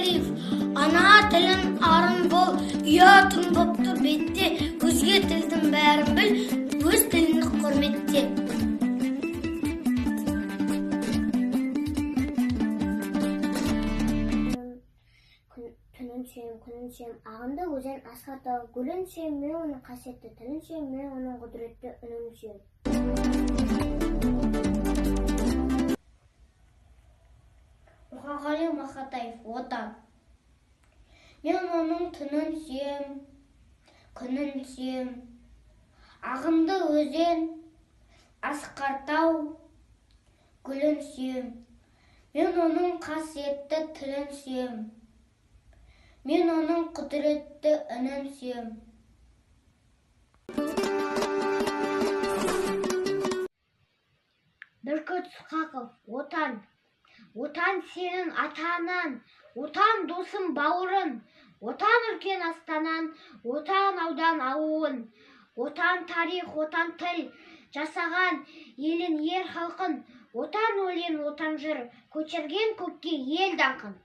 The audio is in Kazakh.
Махаталиев. Ана тілін арын бол, ұятың боп тұр бетте, өзге тілдің бәрін біл, өз тіліңді құрметте. Күнін сүйем, күнін сүйем, ағынды өзен асқатау, гүлін сүйем, мен оның қасиетті тілін сүйем, мен оның құдіретті үнін сүйем. Мұқағали Мақатаев, отан. Мен оның түнін сүйем, күнін сүйем, ағынды өзен асқатау, гүлін сүйем, мен оның қасиетті тілін сүйем. Мен оның құдіретті үнін сүйем. Бүркіт Сқақов, отан. Отан сенің ата-анаң, отан досың бауырың, отан үлкен астанан, отан аудан ауылың, отан тарих, отан тіл, жасаған елін ер халқын, отан өлең, отан жыр, көтерген көкке ел даңқын.